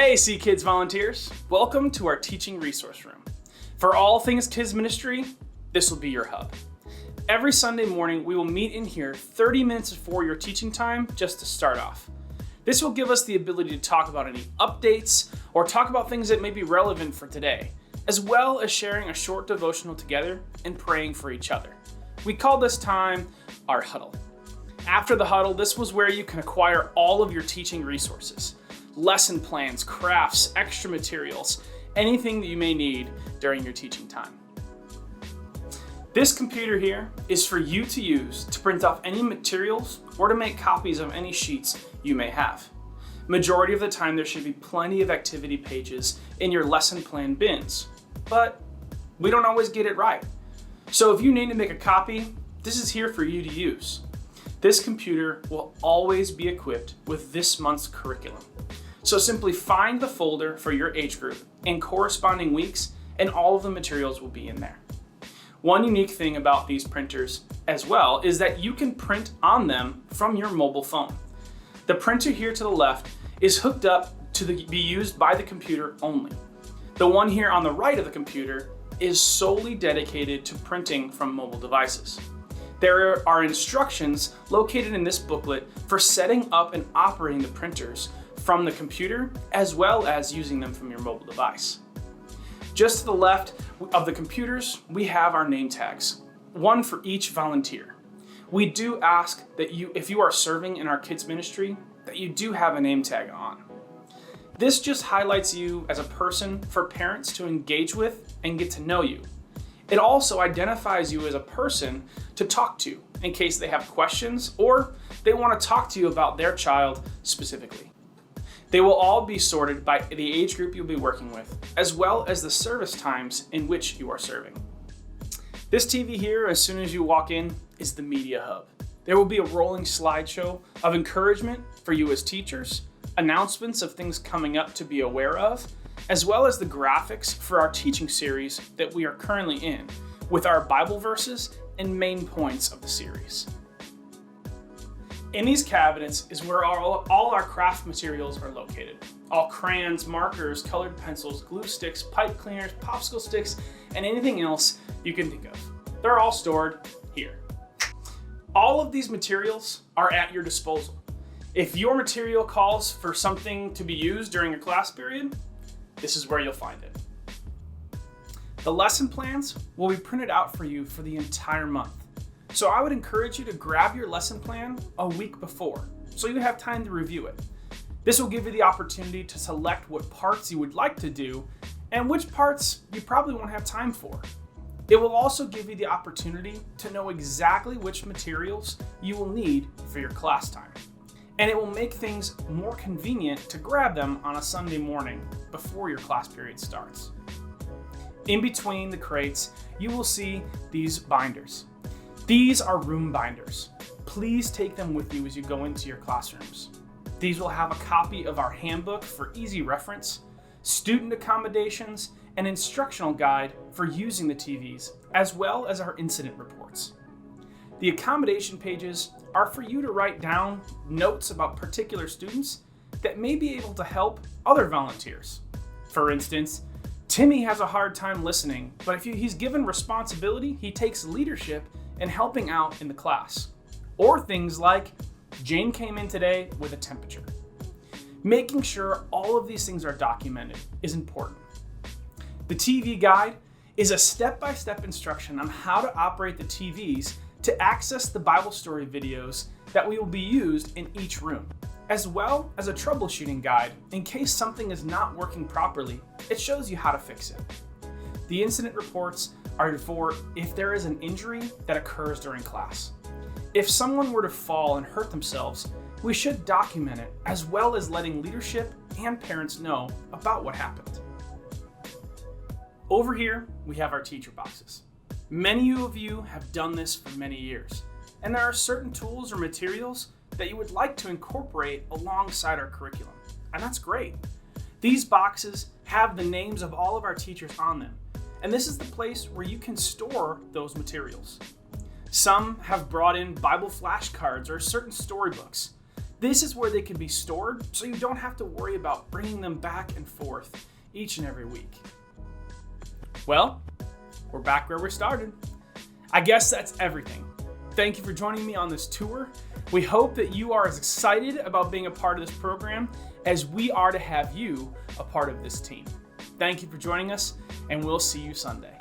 Hey, See Kids volunteers. Welcome to our teaching resource room. For all things kids ministry, this will be your hub. Every Sunday morning, we will meet in here 30 minutes before your teaching time just to start off. This will give us the ability to talk about any updates or talk about things that may be relevant for today, as well as sharing a short devotional together and praying for each other. We call this time our huddle. After the huddle, this was where you can acquire all of your teaching resources. Lesson plans, crafts, extra materials, anything that you may need during your teaching time. This computer here is for you to use to print off any materials or to make copies of any sheets you may have. Majority of the time there should be plenty of activity pages in your lesson plan bins, but we don't always get it right. So if you need to make a copy, this is here for you to use. This computer will always be equipped with this month's curriculum. So simply find the folder for your age group and corresponding weeks, and all of the materials will be in there. One unique thing about these printers as well is that you can print on them from your mobile phone. The printer here to the left is hooked up to be used by the computer only. The one here on the right of the computer is solely dedicated to printing from mobile devices. There are instructions located in this booklet for setting up and operating the printers from the computer, as well as using them from your mobile device. Just to the left of the computers, we have our name tags, one for each volunteer. We do ask that if you are serving in our kids ministry, that you do have a name tag on. This just highlights you as a person for parents to engage with and get to know you. It also identifies you as a person to talk to in case they have questions or they want to talk to you about their child specifically. They will all be sorted by the age group you'll be working with, as well as the service times in which you are serving. This TV here, as soon as you walk in, is the media hub. There will be a rolling slideshow of encouragement for you as teachers, announcements of things coming up to be aware of, as well as the graphics for our teaching series that we are currently in, with our Bible verses and main points of the series. In these cabinets is where all our craft materials are located. All crayons, markers, colored pencils, glue sticks, pipe cleaners, popsicle sticks, and anything else you can think of. They're all stored here. All of these materials are at your disposal. If your material calls for something to be used during your class period, this is where you'll find it. The lesson plans will be printed out for you for the entire month. So I would encourage you to grab your lesson plan a week before, so you have time to review it. This will give you the opportunity to select what parts you would like to do and which parts you probably won't have time for. It will also give you the opportunity to know exactly which materials you will need for your class time. And it will make things more convenient to grab them on a Sunday morning before your class period starts. In between the crates, you will see these binders. These are room binders. Please take them with you as you go into your classrooms. These will have a copy of our handbook for easy reference, student accommodations, and instructional guide for using the TVs, as well as our incident reports. The accommodation pages are for you to write down notes about particular students that may be able to help other volunteers. For instance, Timmy has a hard time listening, but if he's given responsibility, he takes leadership in helping out in the class. Or things like, Jane came in today with a temperature. Making sure all of these things are documented is important. The TV guide is a step-by-step instruction on how to operate the TVs to access the Bible story videos that will be used in each room, as well as a troubleshooting guide in case something is not working properly. It shows you how to fix it. The incident reports are for if there is an injury that occurs during class. If someone were to fall and hurt themselves, we should document it, as well as letting leadership and parents know about what happened. Over here, we have our teacher boxes. Many of you have done this for many years, and there are certain tools or materials that you would like to incorporate alongside our curriculum, and that's great. These boxes have the names of all of our teachers on them, and this is the place where you can store those materials. Some have brought in Bible flashcards or certain storybooks. This is where they can be stored so you don't have to worry about bringing them back and forth each and every week. Well, we're back where we started. I guess that's everything. Thank you for joining me on this tour. We hope that you are as excited about being a part of this program as we are to have you a part of this team. Thank you for joining us, and we'll see you Sunday.